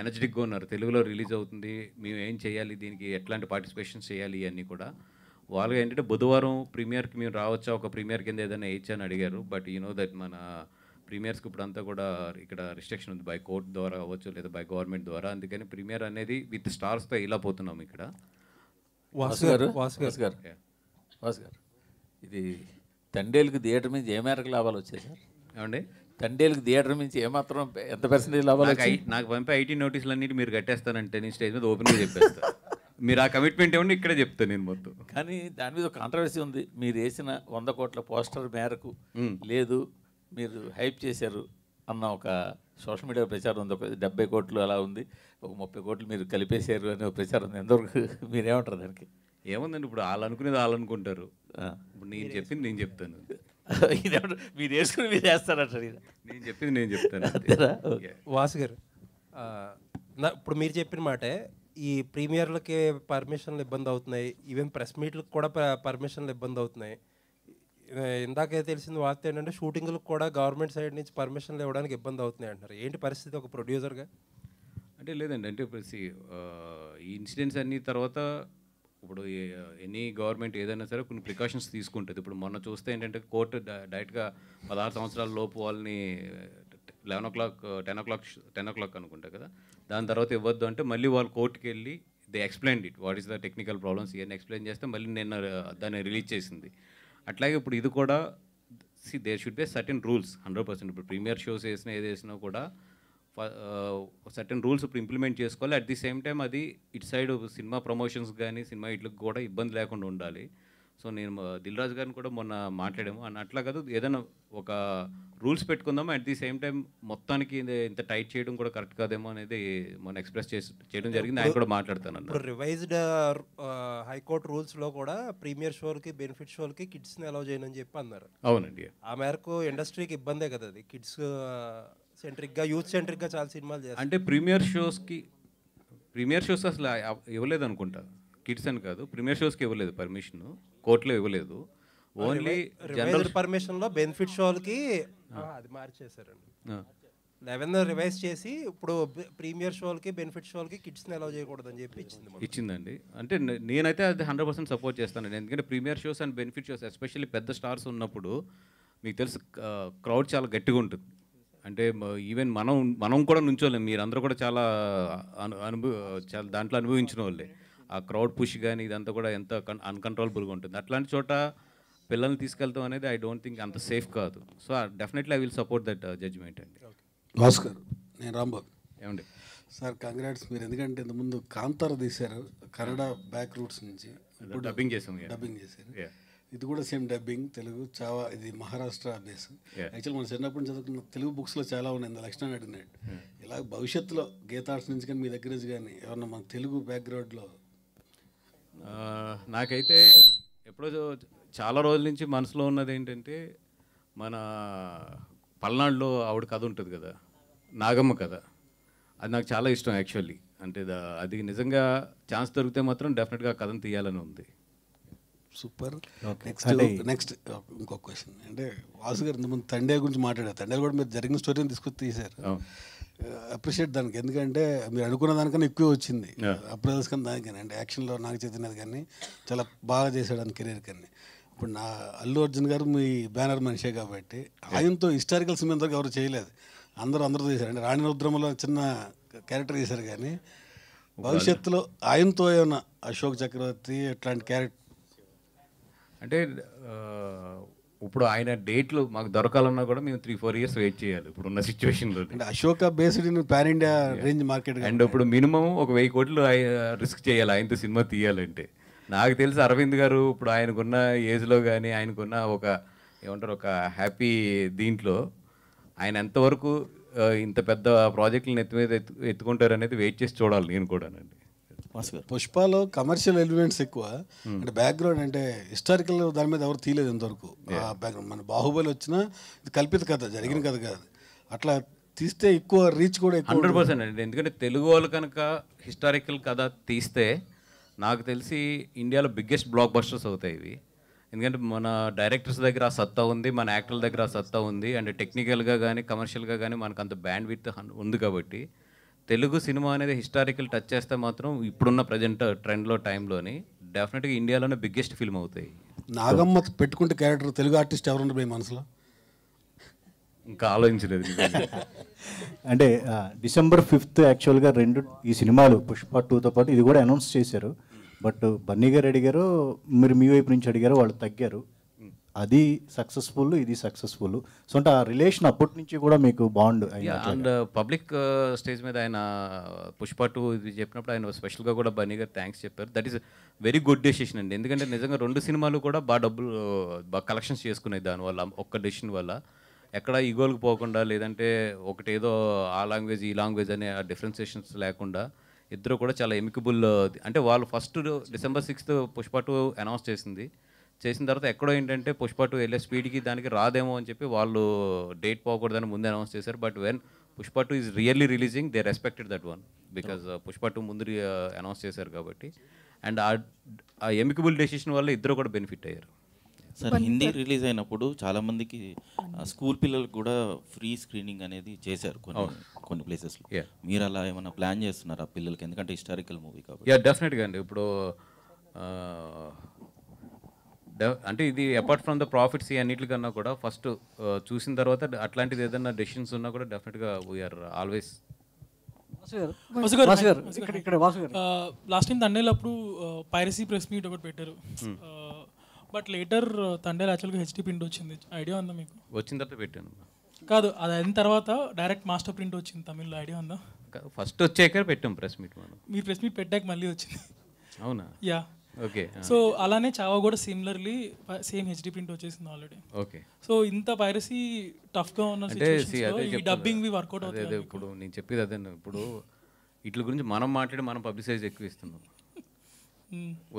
ఎనర్జెటిక్గా ఉన్నారు. తెలుగులో రిలీజ్ అవుతుంది, మేము ఏం చేయాలి, దీనికి ఎట్లాంటి పార్టిసిపేషన్స్ చేయాలి ఇవన్నీ కూడా. వాళ్ళు ఏంటంటే బుధవారం ప్రీమియర్కి మేము రావచ్చా, ఒక ప్రీమియర్ కింద ఏదైనా వేయచ్చా అని అడిగారు. బట్ యూ నో దట్ మన ప్రీమియర్స్కి ఇప్పుడు అంతా కూడా ఇక్కడ రిస్ట్రిక్షన్ ఉంది, బై కోర్ట్ ద్వారా అవ్వచ్చు లేదా బై గవర్నమెంట్ ద్వారా. అందుకని ప్రీమియర్ అనేది విత్ స్టార్స్తో ఇలా పోతున్నాం ఇక్కడ. వాసు గారు ఇది తండేలుకి థియేటర్ నుంచి ఏ మేరకు లాభాలు వచ్చాయి సార్? ఏమండి, తండేలుకి థియేటర్ నుంచి ఏమాత్రం ఎంత పర్సెంటేజ్ లాభాలు వచ్చాయి? నాకు పంపే ఐటీ నోటీసులు అన్నిటి మీరు కట్టేస్తానంటే నేను స్టేజ్ మీద ఓపెన్గా చెప్పేస్తాను. మీరు ఆ కమిట్మెంట్ ఏమన్నా ఇక్కడే చెప్తాను నేను మొత్తం. కానీ దాని మీద ఒక కాంట్రవర్సీ ఉంది. మీరు వేసిన 100 కోట్ల పోస్టర్ మేరకు లేదు, మీరు హైప్ చేశారు అన్న ఒక సోషల్ మీడియా ప్రచారం ఉంది. ఒక 70 కోట్లు అలా ఉంది, ఒక 30 కోట్లు మీరు కలిపేశారు అనే ఒక ప్రచారం ఉంది. ఎంతవరకు మీరేమంటారు దానికి? ఏముందండి, ఇప్పుడు వాళ్ళు అనుకునేది వాళ్ళు అనుకుంటారు. ఇప్పుడు నేను చెప్పింది నేను చెప్తాను. ఇదేమంటారు, మీరు వేసుకుని మీరు వేస్తారంటారు. నేను చెప్పింది నేను చెప్తాను. వాసు గారు, ఇప్పుడు మీరు చెప్పిన మాటే, ఈ ప్రీమియర్లకి పర్మిషన్లు ఇబ్బంది అవుతున్నాయి, ఈవెన్ ప్రెస్ మీట్లకు కూడా పర్మిషన్లు ఇబ్బంది అవుతున్నాయి. ఇందాకే తెలిసింది వార్త ఏంటంటే షూటింగ్లకు కూడా గవర్నమెంట్ సైడ్ నుంచి పర్మిషన్లు ఇవ్వడానికి ఇబ్బంది అవుతున్నాయి అంటున్నారు. ఏంటి పరిస్థితి ఒక ప్రొడ్యూసర్గా? అంటే లేదండి, అంటే ఇప్పుడు ఈ ఇన్సిడెంట్స్ అన్ని తర్వాత ఇప్పుడు ఎనీ గవర్నమెంట్ ఏదైనా సరే కొన్ని ప్రికాషన్స్ తీసుకుంటుంది. ఇప్పుడు మొన్న చూస్తే ఏంటంటే కోర్టు డైరెక్ట్గా 16 సంవత్సరాల లోపు వాళ్ళని 11 o'clock 10 o'clock అనుకుంటా కదా, దాని తర్వాత ఇవ్వద్దు అంటే మళ్ళీ వాళ్ళు కోర్టుకి వెళ్ళి they explain it what is the technical problems ఇవన్నీ ఎక్స్ప్లెయిన్ చేస్తే మళ్ళీ నిన్న దాన్ని రిలీజ్ చేసింది. అట్లాగే ఇప్పుడు ఇది కూడా there should be certain rules 100%. ఇప్పుడు ప్రీమియర్ షోస్ వేసినా ఏది వేసినా కూడా సర్టెన్ రూల్స్ ఇప్పుడు ఇంప్లిమెంట్ చేసుకోవాలి. అట్ ది సేమ్ టైం అది ఇటు సైడ్ సినిమా ప్రమోషన్స్ కానీ సినిమా ఇట్లకు కూడా ఇబ్బంది లేకుండా ఉండాలి. సో నేను దిల్ రాజు గారిని కూడా మొన్న మాట్లాడాము అని, అట్లా కాదు ఏదైనా ఒక రూల్స్ పెట్టుకుందాము. అట్ ది సేమ్ టైం మొత్తానికి ఇంత టైట్ చేయడం కూడా కరెక్ట్ కాదేమో అనేది మొన్న ఎక్స్ప్రెస్ చేయడం జరిగింది. ఆయన కూడా మాట్లాడతాను. ఇప్పుడు రివైజ్డ్ హైకోర్టు రూల్స్లో కూడా ప్రీమియర్ షోలకి బెనిఫిట్ షోలకి కిడ్స్ని అలౌ చేయనని చెప్పి అన్నారు. అవునండి, ఆ మేరకు ఇండస్ట్రీకి ఇబ్బందే కదా అది. కిడ్స్ సెంట్రిక్గా యూత్ సెంట్రిక్గా చాలా సినిమాలు చేస్తారు. అంటే ప్రీమియర్ షోస్ అసలు ఇవ్వలేదు అనుకుంటా, కిడ్స్ అని కాదు, ప్రీమియర్ షోస్కి ఇవ్వలేదు పర్మిషన్, కోర్టులో ఇవ్వలేదు. ఓన్లీ జనరల్ పర్మిషన్లో బెనిఫిట్ షోలకి అది మార్చేశారండి. 11 రివైజ్ చేసి ఇప్పుడు ప్రీమియర్ షోలకి బెనిఫిట్ షోలకి కిడ్స్ని అలౌ చేయకూడదని చెప్పి ఇచ్చిందండి. అంటే నేనైతే అది 100% సపోర్ట్ చేస్తానండి. ఎందుకంటే premiere shows and benefit shows especially పెద్ద స్టార్స్ ఉన్నప్పుడు మీకు తెలుసు క్రౌడ్ చాలా గట్టిగా ఉంటుంది. అంటే ఈవెన్ మనం కూడా నుంచోలేం, మీరందరూ కూడా చాలా చాలా దాంట్లో అనుభవించిన వాళ్ళే. ఆ క్రౌడ్ పుష్ కానీ ఇదంతా కూడా ఎంత అన్కంట్రోలబుల్గా ఉంటుంది. అట్లాంటి చోట పిల్లల్ని తీసుకెళ్తాం అనేది ఐ డోంట్ థింక్ అంత సేఫ్ కాదు. So definitely I will support that judgement అండి. భాస్కర్, నేను రాంబాబు. ఏమండి సార్, కంగ్రాట్స్. మీరు ఎందుకంటే ఇంతకుముందు కాంతార తీశారు కన్నడ బ్యాక్ రూట్స్ నుంచి, డబ్బింగ్ చేసాం. ఇది కూడా సేమ్ డబ్బింగ్ తెలుగు చావా, ఇది మహారాష్ట్ర బేస్. యాక్చువల్ మనం చిన్నప్పుడు చదువుకున్న తెలుగు బుక్స్లో చాలా ఉన్నాయి. లక్షణాన్ని అడిగినట్టు ఇలా భవిష్యత్తులో గీతార్ట్స్ నుంచి కానీ మీ దగ్గర నుంచి కానీ ఏమన్నా మన తెలుగు బ్యాక్గ్రౌండ్లో? నాకైతే ఎప్పుడో చాలా రోజుల నుంచి మనసులో ఉన్నది ఏంటంటే మన పల్నాడులో ఆవిడ కథ ఉంటుంది కదా, నాగమ్మ కథ. అది నాకు చాలా ఇష్టం యాక్చువల్లీ. అంటే అది నిజంగా ఛాన్స్ దొరికితే మాత్రం డెఫినెట్గా కథను తీయాలని ఉంది. సూపర్. నెక్స్ట్ ఇంకొక క్వశ్చన్. అంటే వాసు గారు ఇంతకుముందు తండే గురించి మాట్లాడారు. తండేలు కూడా మీరు జరిగిన స్టోరీని తీసుకొచ్చి తీశారు. అప్రిషియేట్ దానికి, ఎందుకంటే మీరు అనుకున్న దానికన్నా ఎక్కువ వచ్చింది అప్రైజల్స్ కానీ దానికని. అంటే యాక్షన్లో నాకు చెందినది కానీ చాలా బాగా చేశాడు అని కెరీర్ కానీ. ఇప్పుడు నా అల్లు అర్జున్ గారు మీ బ్యానర్ మనిషే కాబట్టి ఆయనతో హిస్టారికల్ సినిమా ఇంతవరకు ఎవరు చేయలేదు. అందరూ చేశారు. అంటే రాణి రుద్రమలో చిన్న క్యారెక్టర్ చేశారు కానీ భవిష్యత్తులో ఆయనతో ఏమన్నా అశోక్ చక్రవర్తి అట్లాంటి క్యారెక్టర్ అంటే ఇప్పుడు ఆయన డేట్లు మాకు దొరకాలన్నా కూడా మేము 3-4 ఇయర్స్ వెయిట్ చేయాలి ఇప్పుడున్న సిచ్యువేషన్లో. అంటే Ashoka based in pan India range market. And ఇప్పుడు మినిమం ఒక 1000 కోట్లు రిస్క్ చేయాలి ఆయనతో సినిమా తీయాలంటే. నాకు తెలిసి అరవింద్ గారు ఇప్పుడు ఆయనకున్న ఏజ్లో కానీ ఆయనకున్న ఒక ఏమంటారు ఒక హ్యాపీ దీంట్లో ఆయన ఎంతవరకు ఇంత పెద్ద ప్రాజెక్టులను నెత్తి మీద ఎత్తుకుంటారు అనేది వెయిట్ చేసి చూడాలి నేను కూడానండి. పుష్పలో కమర్షియల్ ఎలిమెంట్స్ ఎక్కువ, అంటే బ్యాక్గ్రౌండ్ అంటే హిస్టారికల్ దాని మీద ఎవరు తీయలేదు ఇంతవరకు. బ్యాక్గ్రౌండ్ మన బాహుబలి వచ్చినా ఇది కల్పిత కథ, జరిగిన కథ కాదు. అట్లా తీస్తే ఎక్కువ రీచ్ కూడా 100% అండి. ఎందుకంటే తెలుగు వాళ్ళు కనుక హిస్టారికల్ కథ తీస్తే నాకు తెలిసి ఇండియాలో బిగ్గెస్ట్ బ్లాక్ బస్టర్స్ అవుతాయి ఇవి. ఎందుకంటే మన డైరెక్టర్స్ దగ్గర ఆ సత్తా ఉంది, మన యాక్టర్ల దగ్గర ఆ సత్తా ఉంది, అండ్ టెక్నికల్గా కానీ కమర్షియల్గా కానీ మనకు అంత బ్యాండ్ విత్ ఉంది. కాబట్టి తెలుగు సినిమా అనేది హిస్టారికల్ టచ్ చేస్తే మాత్రం ఇప్పుడున్న ప్రజెంట్ ట్రెండ్లో టైంలోని డెఫినెట్గా ఇండియాలోనే బిగ్గెస్ట్ ఫిల్మ్ అవుతాయి. నాగమ్మ పెట్టుకుంటే క్యారెక్టర్ తెలుగు ఆర్టిస్ట్ ఎవరుండే మీ మనసులో? ఇంకా ఆలోచించలేదు. అంటే December 5th యాక్చువల్గా ఈ సినిమాలు పుష్ప 2తో పాటు ఇది కూడా అనౌన్స్ చేశారు. బట్ బన్నీ గారు అడిగారు, మీరు మీ వైపు నుంచి అడిగారు, వాళ్ళు తగ్గారు. అది సక్సెస్ఫుల్, ఇది సక్సెస్ఫుల్. సో అంటే ఆ రిలేషన్ అప్పటి నుంచి కూడా మీకు బాండ్. అండ్ పబ్లిక్ స్టేజ్ మీద ఆయన పుష్ప 2 ఇది చెప్పినప్పుడు ఆయన స్పెషల్గా కూడా బన్నీ గారు థ్యాంక్స్ చెప్పారు. That is very good decision అండి. ఎందుకంటే నిజంగా 2 సినిమాలు కూడా బాగా కలెక్షన్స్ చేసుకున్నాయి దానివల్ల, ఒక్క డెసిషన్ వల్ల. ఎక్కడ ఈగోలకు పోకుండా, లేదంటే ఒకటేదో ఆ లాంగ్వేజ్ ఈ లాంగ్వేజ్ అనే ఆ డిఫరెన్సియేషన్స్ లేకుండా ఇద్దరు కూడా చాలా ఎమికబుల్. అంటే వాళ్ళు first December 6th Pushpa 2 announce చేసిన తర్వాత ఎక్కడో ఏంటంటే పుష్ప 2 వెళ్ళే స్పీడ్కి దానికి రాదేమో అని చెప్పి వాళ్ళు డేట్ పోకూడదని ముందే అనౌన్స్ చేశారు. But when Pushpa 2 is really releasing, they respected that one because Pushpa 2 ముందు అనౌన్స్ చేశారు కాబట్టి. అండ్ ఆ ఎమికబుల్ డెసిషన్ వల్ల ఇద్దరు కూడా బెనిఫిట్ అయ్యారు. సార్, హిందీ రిలీజ్ అయినప్పుడు చాలామందికి స్కూల్ పిల్లలకు కూడా ఫ్రీ స్క్రీనింగ్ అనేది చేశారు కొన్ని ప్లేసెస్లో. మీరు అలా ఏమైనా ప్లాన్ చేస్తున్నారా పిల్లలకి? ఎందుకంటే హిస్టారికల్ మూవీ కాబట్టి. డెఫినెట్గా అండి. ఇప్పుడు అంటే ఇది అపార్ట్ ఫ్రమ్ ద ప్రాఫిట్స్ అన్నిటికన్నా కూడా ఫస్ట్ చూసిన తర్వాత అట్లాంటిది ఏదైనా డెసిషన్స్ ఉన్నా కూడా డెఫినెట్గా వీఆర్ ఆల్వేస్. లాస్ట్ టైం తండేలప్పుడు పైరసీ ప్రెస్ మీట్ ఒకటి పెట్టారు. బట్ లేటర్ తండేలు యాక్చువల్గా హెచ్డి ప్రింట్ వచ్చింది. ఐడియా ఉందా మీకు? వచ్చిన తర్వాత పెట్టాను కాదు, అది అయిన తర్వాత డైరెక్ట్ మాస్టర్ ప్రింట్ వచ్చింది తమిళ్లో. ఐడియా ఉందా? ఫస్ట్ వచ్చాక పెట్టాం ప్రెస్ మీట్. మీరు ప్రెస్ మీట్ పెట్టాక మళ్ళీ వచ్చింది. అవునా? యా. ఓకే. సో అలానే చావా కూడా సిమిలర్లీ సేమ్ హెచ్డి ప్రింట్ వచ్చేసింది ఆల్రెడీ. ఓకే. సో ఇంత పైరసీ టఫ్గా ఉన్న సిచ్యువేషన్స్లో ఈ డబ్బింగ్ వి వర్కౌట్ అవుతుంది. ఇప్పుడు నేను చెప్పేది అదే. ఇప్పుడు వీటి గురించి మనం మాట్లాడి మనం పబ్లిసైజ్ ఎక్కువ ఇస్తున్నాం.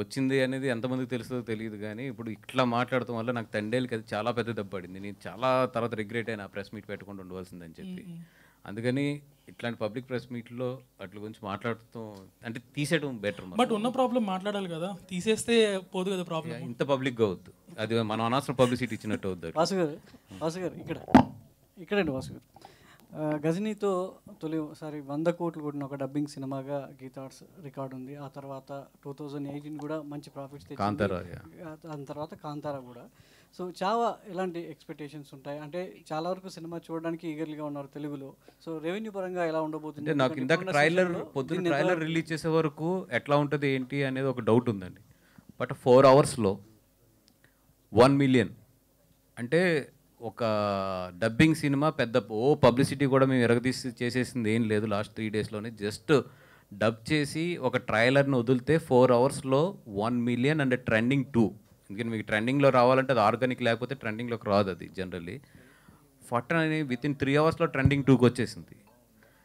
వచ్చింది అనేది ఎంతమందికి తెలుస్తుందో తెలియదు, కానీ ఇప్పుడు ఇట్లా మాట్లాడటం వల్ల నాకు తండేలకి అది చాలా పెద్ద దెబ్బ పడింది. నేను చాలా తర్వాత రిగ్రెట్ అయినా ప్రెస్ మీట్ పెట్టకుండా ఉండవలసిందని చెప్పి. అందుకని ఇట్లాంటి పబ్లిక్ ప్రెస్ మీట్లో అట్ల గురించి మాట్లాడుతూ అంటే తీసేయడం బెటర్. బట్ ఉన్న ప్రాబ్లం మాట్లాడాలి కదా, తీసేస్తే పోదు కదా ప్రాబ్లం. ఇంత పబ్లిక్గా అవుద్దు, అది మనం అనవసరం పబ్లిసిటీ ఇచ్చినట్టు అవుద్ది. వాసు గారు ఇక్కడండి వాసు గారు, గజనీతో తొలిసారి 100 కోట్లు కొట్టిన ఒక డబ్బింగ్ సినిమాగా గీతా ఆర్ట్స్ రికార్డు ఉంది. ఆ తర్వాత 2018 కూడా మంచి ప్రాఫిట్స్ తెచ్చింది. దాని తర్వాత కాంతారా కూడా. సో చావా ఎలాంటి ఎక్స్పెక్టేషన్స్ ఉంటాయి? అంటే చాలా వరకు సినిమా చూడడానికి ఈగర్లీగా ఉన్నారు తెలుగులో. సో రెవెన్యూ పరంగా ఎలా ఉండబోతుంది? అంటే నాకు ఇందాక పొద్దున్న ట్రైలర్ రిలీజ్ చేసే వరకు ఎట్లా ఉంటుంది ఏంటి అనేది ఒక డౌట్ ఉందండి. బట్ 4 అవర్స్లో 1 మిలియన్ అంటే ఒక డబ్బింగ్ సినిమా పెద్ద పబ్లిసిటీ కూడా మేము ఎరగదీసి చేసేసింది ఏం లేదు. లాస్ట్ 3 డేస్లోనే జస్ట్ డబ్ చేసి ఒక ట్రైలర్ని వదిలితే 4 అవర్స్లో 1 మిలియన్ అండ్ ట్రెండింగ్ 2. ఎందుకంటే మీకు ట్రెండింగ్లో రావాలంటే అది ఆర్గానిక్, లేకపోతే ట్రెండింగ్లోకి రాదు అది జనరల్లీ. ఫట్ అని వితిన్ 3 అవర్స్లో ట్రెండింగ్ 2కి వచ్చేసింది.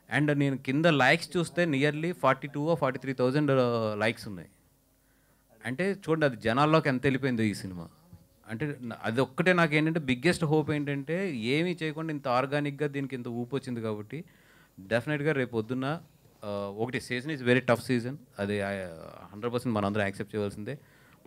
అండ్ నేను కింద లైక్స్ చూస్తే నియర్లీ 42 or 43,000 లైక్స్ ఉన్నాయి. అంటే చూడండి అది జనాల్లోకి ఎంత వెళ్ళిపోయిందో ఈ సినిమా. అంటే అది ఒక్కటే నాకు ఏంటంటే బిగ్గెస్ట్ హోప్ ఏంటంటే ఏమీ చేయకుండా ఇంత ఆర్గానిక్గా దీనికి ఇంత ఊపు వచ్చింది కాబట్టి డెఫినెట్గా రేపు పొద్దున్న ఒకటి season is very tough season, అది 100% మనందరం యాక్సెప్ట్ చేయవలసిందే.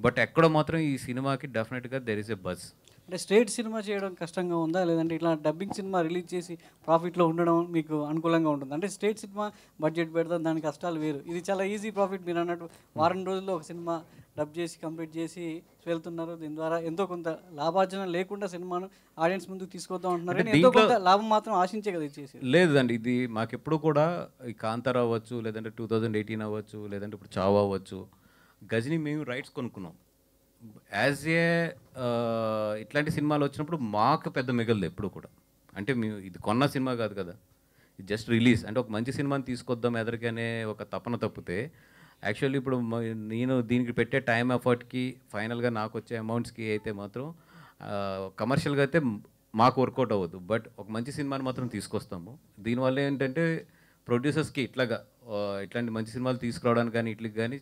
బట్ ఎక్కడో మాత్రం ఈ సినిమాకి డెఫినెట్గా దెర్ ఈస్ ఎ బజ్. అంటే స్ట్రేట్ సినిమా చేయడం కష్టంగా ఉందా, లేదంటే ఇట్లా డబ్బింగ్ సినిమా రిలీజ్ చేసి ప్రాఫిట్లో ఉండడం మీకు అనుకూలంగా ఉంటుంది? అంటే స్ట్రేట్ సినిమా బడ్జెట్ పెడతాం, దాని కష్టాలు వేరు. ఇది చాలా ఈజీ ప్రాఫిట్. మీరు అన్నట్టు వారం రోజుల్లో ఒక సినిమా డబ్ చేసి కంప్లీట్ చేసి వెళ్తున్నారు. దీని ద్వారా ఎంతో కొంత లాభార్జన లేకుండా సినిమాను ఆడియన్స్ ముందుకు తీసుకొద్దాం అంటున్నారు, కానీ ఎంతో కొంత లాభం మాత్రం ఆశించే కదా ఇచ్చేసి. లేదండి, ఇది మాకెప్పుడు కూడా ఈ కాంతారా అవ్వచ్చు, లేదంటే 2018 అవ్వచ్చు, లేదంటే ఇప్పుడు చావా అవ్వచ్చు, గజనీ మేము రైట్స్ కొనుక్కున్నాం. యాజ్ ఏ ఇట్లాంటి సినిమాలు వచ్చినప్పుడు మాకు పెద్ద మిగలదు ఎప్పుడు కూడా. అంటే ఇది కొన్న సినిమా కాదు కదా, ఇది జస్ట్ రిలీజ్. అంటే ఒక మంచి సినిమాని తీసుకొద్దాం ఎదరికి అనే ఒక తపన తప్పితే యాక్చువల్లీ ఇప్పుడు నేను దీనికి పెట్టే టైం ఎఫర్ట్కి ఫైనల్గా నాకు వచ్చే అమౌంట్స్కి అయితే మాత్రం కమర్షియల్గా అయితే మాకు వర్కౌట్ అవ్వదు. బట్ ఒక మంచి సినిమాని మాత్రం తీసుకొస్తాము. దీనివల్ల ఏంటంటే ప్రొడ్యూసర్స్కి ఇట్లాంటి మంచి సినిమాలు తీసుకురావడానికి కానీ ఇట్లకి కానీ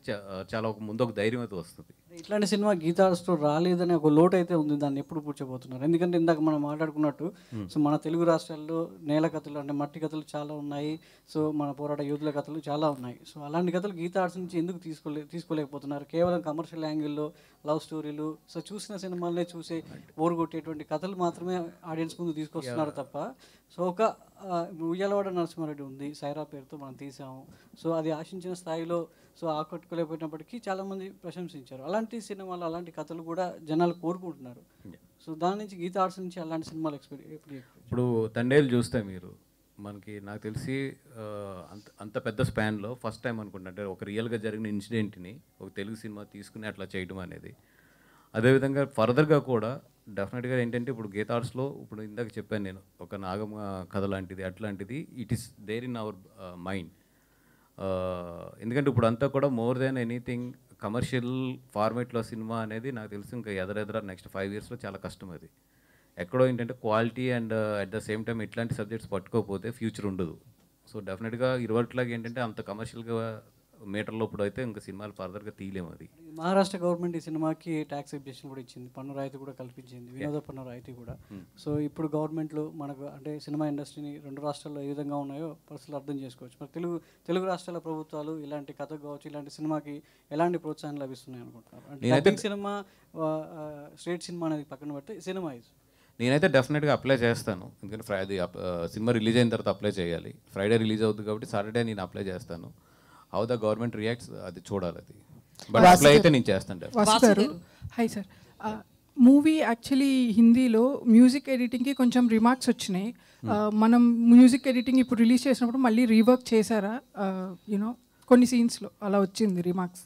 చాలా ముందు ఒక ధైర్యం అయితే వస్తుంది. ఇట్లాంటి సినిమా గీతార్స్తో రాలేదనే ఒక లోటు అయితే ఉంది. దాన్ని ఎప్పుడు పూడ్చబోతున్నారు? ఎందుకంటే ఇందాక మనం మాట్లాడుకున్నట్టు సో మన తెలుగు రాష్ట్రాల్లో నేల కథలు అంటే మట్టి కథలు చాలా ఉన్నాయి. సో మన పోరాట యోధుల కథలు చాలా ఉన్నాయి. సో అలాంటి కథలు గీతార్ట్స్ నుంచి ఎందుకు తీసుకోలేకపోతున్నారు? కేవలం కమర్షియల్ యాంగిల్లో లవ్ స్టోరీలు, సో చూసిన సినిమాలనే చూసే బోర్ కొట్టేటువంటి కథలు మాత్రమే ఆడియన్స్ ముందు తీసుకొస్తున్నారు తప్ప సో ఒక ఉయ్యాలవాడ నరసింహారెడ్డి ఉంది, సైరా పేరుతో మనం తీసాము. సో అది ఆశించిన స్థాయిలో సో ఆకట్టుకోలేకపోయినప్పటికీ చాలామంది ప్రశంసించారు. అలాంటి సినిమాలు అలాంటి కథలు కూడా జనాలు కోరుకుంటున్నారు. సో దాని నుంచి గీతా ఆర్ట్స్ నుంచి అలాంటి సినిమాలు ఇప్పుడు తండేలు చూస్తే మీరు మనకి నాకు తెలిసి అంత పెద్ద స్పాన్లో ఫస్ట్ టైం అనుకుంటా, అంటే ఒక రియల్గా జరిగిన ఇన్సిడెంట్ని ఒక తెలుగు సినిమా తీసుకుని అట్లా చేయడం అనేది. అదేవిధంగా ఫర్దర్గా కూడా డెఫినెట్గా ఏంటంటే ఇప్పుడు గీతా ఆర్ట్స్లో ఇప్పుడు ఇందాక చెప్పాను నేను, ఒక నాగమ్మ కథ లాంటిది అట్లాంటిది it is there in our mind. ఎందుకంటే ఇప్పుడు అంతా కూడా మోర్ దెన్ ఎనీథింగ్ కమర్షియల్ ఫార్మేట్లో సినిమా అనేది నాకు తెలిసి ఇంకా ఎదరెదర నెక్స్ట్ 5 yearsలో చాలా కష్టం. అది ఎక్కడో ఏంటంటే quality and at the same time ఇట్లాంటి సబ్జెక్ట్స్ పట్టుకోకపోతే ఫ్యూచర్ ఉండదు. సో డెఫినెట్గా ఇరువట్లాగా ఏంటంటే అంత కమర్షియల్గా మీటర్లో ఇప్పుడు అయితే ఇంకా సినిమాలు ఫర్దర్గా తీయలేము. అది మహారాష్ట్ర గవర్నమెంట్ ఈ సినిమాకి ట్యాక్స్ ఎగ్జెషన్ కూడా ఇచ్చింది, పన్ను రాయితీ కూడా కల్పించింది, వినోద పన్ను రాయితీ కూడా. సో ఇప్పుడు గవర్నమెంట్లు మనకు అంటే సినిమా ఇండస్ట్రీని 2 రాష్ట్రాల్లో ఏ విధంగా ఉన్నాయో పరిస్థితులు అర్థం చేసుకోవచ్చు. మరి తెలుగు రాష్ట్రాల ప్రభుత్వాలు ఇలాంటి కథ కావచ్చు, ఇలాంటి సినిమాకి ఎలాంటి ప్రోత్సాహం లభిస్తున్నాయి అనుకుంటున్నారు? అంటే డబ్బింగ్ సినిమా స్ట్రేట్ సినిమా అనేది పక్కన పెడితే సినిమా నేనైతే డెఫినెట్గా అప్లై చేస్తాను. ఎందుకంటే ఫ్రైడే సినిమా రిలీజ్ అయిన తర్వాత అప్లై చేయాలి. ఫ్రైడే రిలీజ్ అవుతుంది కాబట్టి సాటర్డే నేను అప్లై చేస్తాను. హౌ ద గవర్నమెంట్ రియాక్ట్స్ అది చూడాలి. అది బట్ అప్లై అయితే నేను చేస్తాను. హాయ్ సార్, మూవీ యాక్చువల్లీ హిందీలో మ్యూజిక్ ఎడిటింగ్కి కొంచెం రిమార్క్స్ వచ్చినాయి. మనం మ్యూజిక్ ఎడిటింగ్ ఇప్పుడు రిలీజ్ చేసినప్పుడు మళ్ళీ రీవర్క్ చేశారా? యూనో కొన్ని సీన్స్లో అలా వచ్చింది రిమార్క్స్.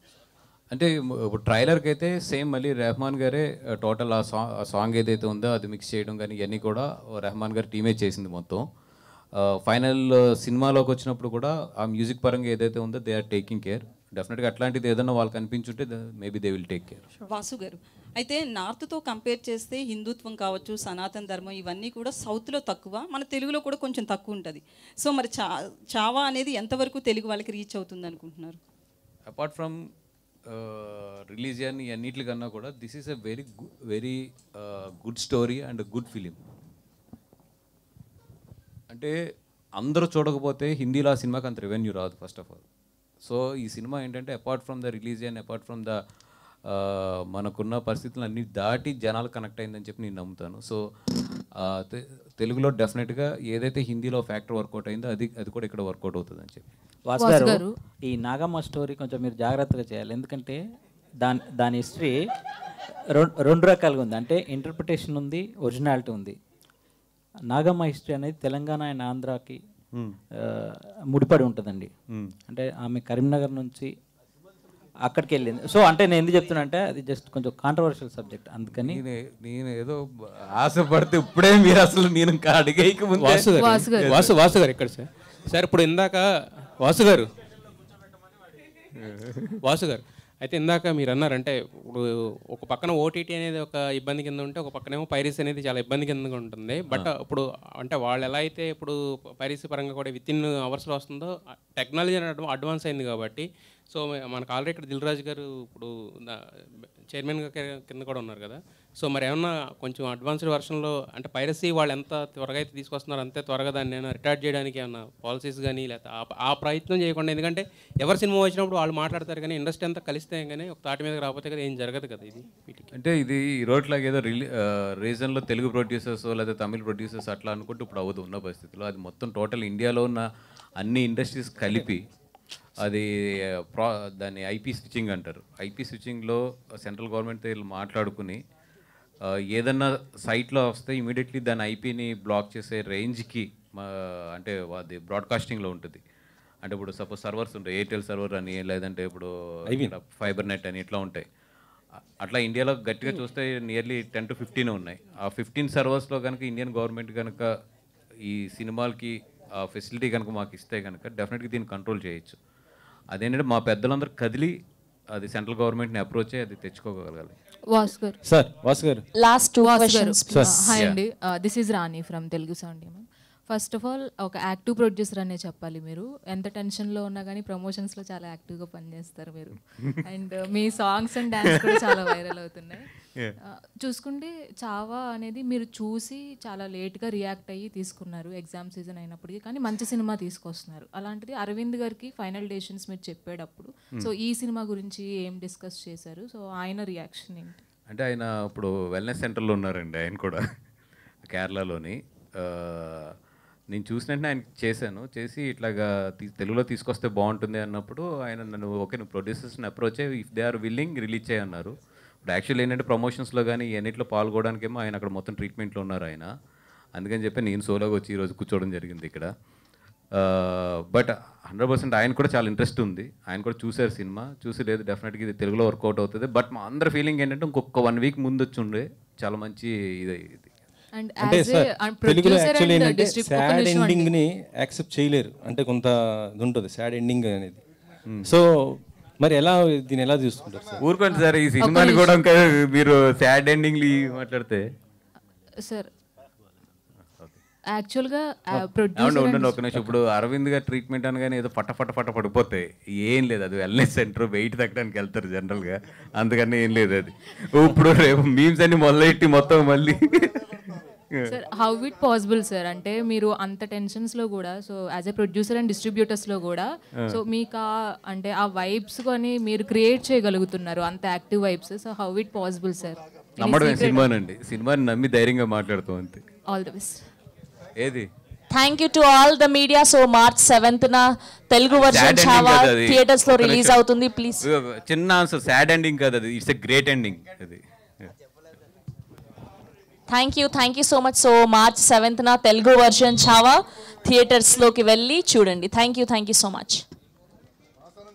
అంటే ఇప్పుడు ట్రైలర్కి అయితే సేమ్ మళ్ళీ రెహమాన్ గారే టోటల్ ఆ సాంగ్ ఏదైతే ఉందో అది మిక్స్ చేయడం కానీ ఇవన్నీ కూడా రెహమాన్ గారు టీమే చేసింది మొత్తం. ఫైనల్ సినిమాలోకి వచ్చినప్పుడు కూడా ఆ మ్యూజిక్ పరంగా ఏదైతే ఉందో దే ఆర్ టేకింగ్ కేర్. డెఫినెట్గా అట్లాంటిది ఏదైనా వాళ్ళకి అనిపించుంటే maybe they will take care. Vasu గారు, అయితే నార్త్తో కంపేర్ చేస్తే హిందుత్వం కావచ్చు, సనాతన ధర్మం ఇవన్నీ కూడా సౌత్లో తక్కువ, మన తెలుగులో కూడా కొంచెం తక్కువ ఉంటుంది. సో మరి చావా అనేది ఎంతవరకు తెలుగు వాళ్ళకి రీచ్ అవుతుంది అనుకుంటున్నారు? అపార్ట్ ఫ్రమ్ రిలీజియన్ అన్నిటికన్నా కూడా this is a very good story and good film. అంటే అందరూ చూడకపోతే హిందీలో ఆ సినిమాకి అంత రెవెన్యూ రాదు ఫస్ట్ ఆఫ్ ఆల్. సో ఈ సినిమా ఏంటంటే apart from the religion, apart from the మనకున్న పరిస్థితులు అన్నీ దాటి జనాలు కనెక్ట్ అయిందని చెప్పి నేను నమ్ముతాను. సో తెలుగులో డెఫినెట్గా ఏదైతే హిందీలో ఫ్యాక్టర్ వర్కౌట్ అయిందో అది కూడా ఇక్కడ వర్కౌట్ అవుతుంది అని చెప్పి. వాసు గారు, ఈ నాగమ్మ స్టోరీ కొంచెం మీరు జాగ్రత్తగా చేయాలి. ఎందుకంటే దాని హిస్టరీ రెండు రకాలుగా ఉంది. అంటే ఇంటర్ప్రిటేషన్ ఉంది, ఒరిజినాలిటీ ఉంది. నాగమ్మ హిస్టరీ అనేది తెలంగాణ అండ్ ఆంధ్రాకి ముడిపడి ఉంటుందండి. అంటే ఆమె కరీంనగర్ నుంచి అక్కడికి వెళ్ళింది. సో అంటే నేను ఎందుకు చెప్తున్నా అంటే అది జస్ట్ కొంచెం కాంట్రవర్షియల్ సబ్జెక్ట్, అందుకని నేను ఏదో ఆశపడితే ఇప్పుడే మీరు అసలు నేను అడిగేయక ముందు వాసు గారు ఎక్కడ సార్ ఇప్పుడు ఇందాక వాసు గారు అయితే ఇందాక మీరు అన్నారంటే ఇప్పుడు ఒక పక్కన ఓటీటీ అనేది ఒక ఇబ్బంది కింద ఉంటే ఒక పక్కనేమో పైరసీ అనేది చాలా ఇబ్బంది కింద ఉంటుంది. బట్ ఇప్పుడు అంటే వాళ్ళు ఎలా అయితే ఇప్పుడు పైరసీ పరంగా కూడా విత్ ఇన్ అవర్స్లో వస్తుందో టెక్నాలజీ అడ్వాన్స్ అయింది కాబట్టి సో మనకు ఆల్రెడీ ఇక్కడ దిల్ రాజు గారు ఇప్పుడు చైర్మన్గా కింద కూడా ఉన్నారు కదా. సో మరి ఏమన్నా కొంచెం అడ్వాన్స్డ్ వర్షన్లో అంటే పైరసీ వాళ్ళు ఎంత త్వరగా అయితే తీసుకొస్తున్నారు అంతే త్వరగా దాన్ని ఏమైనా రిటార్డ్ చేయడానికి ఏమన్నా పాలసీస్ కానీ లేకపోతే ఆ ప్రయత్నం చేయకుండా, ఎందుకంటే ఎవరి సినిమా వచ్చినప్పుడు వాళ్ళు మాట్లాడతారు కానీ ఇండస్ట్రీ అంతా కలిస్తే కానీ ఒక తాటి మీద రాకపోతే కదా ఏం జరగదు కదా. ఇది అంటే ఇది ఈ రోడ్లాగా ఏదో రీజన్లో తెలుగు ప్రొడ్యూసర్స్ లేదా తమిళ ప్రొడ్యూసర్స్ అట్లా అనుకుంటూ ఇప్పుడు అవ్వదు ఉన్న పరిస్థితుల్లో. అది మొత్తం టోటల్ ఇండియాలో ఉన్న అన్ని ఇండస్ట్రీస్ కలిపి అది దాన్ని ఐపీ స్విచ్చింగ్ అంటారు. ఐపీ స్విచ్చింగ్లో సెంట్రల్ గవర్నమెంట్తో వీళ్ళు మాట్లాడుకుని ఏదన్నా సైట్లో వస్తే ఇమీడియట్లీ దాని ఐపీని బ్లాక్ చేసే రేంజ్కి అంటే అది బ్రాడ్కాస్టింగ్లో ఉంటుంది. అంటే ఇప్పుడు సపోజ్ సర్వర్స్ ఉంటాయి, ఎయిర్టెల్ సర్వర్ అని లేదంటే ఇప్పుడు ఫైబర్ నెట్ అని ఇట్లా ఉంటాయి. అట్లా ఇండియాలో గట్టిగా చూస్తే నియర్లీ 10 to 15 ఉన్నాయి. ఆ 15 సర్వర్స్లో కనుక ఇండియన్ గవర్నమెంట్ కనుక ఈ సినిమాలకి ఆ ఫెసిలిటీ కనుక మాకు ఇస్తే కనుక డెఫినెట్గా దీన్ని కంట్రోల్ చేయొచ్చు. అదేంటంటే మా పెద్దలందరూ కదిలి అది సెంట్రల్ గవర్నమెంట్ని అప్రోచ్ అయ్యి అది తెచ్చుకోగలగాలి. వాస్కర్ సార్ వాస్కర్ లాస్ట్ 2 questions. హాయ్ అండి, this is Rani from Telugu sound. First of all ఒక యాక్టివ్ ప్రొడ్యూసర్ అనే చెప్పాలి. మీరు ఎంత టెన్షన్లో ఉన్నా కానీ ప్రమోషన్స్లో చాలా యాక్టివ్గా పనిచేస్తారు మీరు. And me songs and dance కూడా చాలా వైరల్ అవుతున్నాయి. చూసుకుంటే చావా అనేది మీరు చూసి చాలా లేట్గా రియాక్ట్ అయ్యి తీసుకున్నారు ఎగ్జామ్ సీజన్ అయినప్పటికీ, కానీ మంచి సినిమా తీసుకొస్తున్నారు. అలాంటిది అరవింద్ గారికి ఫైనల్ డెసిషన్స్ మీరు చెప్పేటప్పుడు సో ఈ సినిమా గురించి ఏం డిస్కస్ చేశారు? సో ఆయన రియాక్షన్ ఏంటి? అంటే ఆయన ఇప్పుడు వెల్నెస్ సెంటర్లో ఉన్నారండి. ఆయన కూడా కేరళలోని. నేను చూసిన వెంటనే ఆయన చేసి ఇట్లాగా తెలుగులో తీసుకొస్తే బాగుంటుంది అన్నప్పుడు ఆయన నన్ను ఓకే నువ్వు ప్రొడ్యూసర్స్ని అప్రోచ్ అయ్యి if they are willing release చేయన్నారు. ఇప్పుడు యాక్చువల్లీ ఏంటంటే ప్రమోషన్స్లో కానీ ఎన్నిట్లో పాల్గొనడానికేమో ఆయన అక్కడ మొత్తం ట్రీట్మెంట్లో ఉన్నారు ఆయన. అందుకని చెప్పి నేను సోలోగా వచ్చి ఈరోజు కూర్చోవడం జరిగింది ఇక్కడ. బట్ 100% ఆయన కూడా చాలా ఇంట్రెస్ట్ ఉంది. ఆయన కూడా చూశారు సినిమా, చూసి లేదు డెఫినెట్గా ఇది తెలుగులో వర్కౌట్ అవుతుంది. బట్ మా అందరి ఫీలింగ్ ఏంటంటే ఇంకొక 1 week ముందు వచ్చి ఉండే చాలా మంచి ఇది. అంటే సార్ తెలుగులో యాక్చువల్లీ ఏంటంటే సాడ్ ఎండింగ్ని యాక్సెప్ట్ చేయలేరు, అంటే కొంత ఇది ఉంటుంది సాడ్ ఎండింగ్ అనేది. సో మరి ఎలా దీన్ని ఎలా చూసుకుంటారు సార్? ఊరుకోండి సార్, ఈ సినిమాని కూడా ఇంకా మీరు సాడ్ ఎండింగ్లు సార్ యాక్చువల్గా ఉండండి ఒక నిమిషం. ఇప్పుడు అరవింద్ గారు ట్రీట్మెంట్ అనగానే ఏదో ఫట పడిపోతాయి. ఏం లేదు, అది వెల్నెస్ సెంటర్ వెయిట్ తగ్గడానికి వెళ్తారు జనరల్గా, అందుకని ఏం లేదు. అది ఇప్పుడు రేపు మీమ్స్ అన్ని మొదలెట్టి మొత్తం మళ్ళీ sir how it possible sir? అంటే మీరు అంత టెన్షన్స్లో కూడా so as a producer and డిస్ట్రిబ్యూటర్స్లో కూడా సో మీకు అంటే ఆ వైబ్స్ కానీ మీరు క్రియేట్ చేయగలుగుతున్నారు అంత active vibes. So how it possible sir? నమ్మడమే సినిమానండి, సినిమాని నమ్మి ధైర్యంగా మాట్లాడుతాం అంతే. All the best. ఏది thank you to all the media. So March 7th Telugu version Chhaava theatres లో రిలీజ్ అవుతుంది. ప్లీజ్ చిన్న ఆన్సర్, సాడ్ ఎండింగ్ కాదు అది, ఇట్స్ ఎ గ్రేట్ ఎండింగ్ అది. Thank you so much. So March 7th Telugu version Chhaava theatres లోకి వెళ్ళి చూడండి. Thank you so much.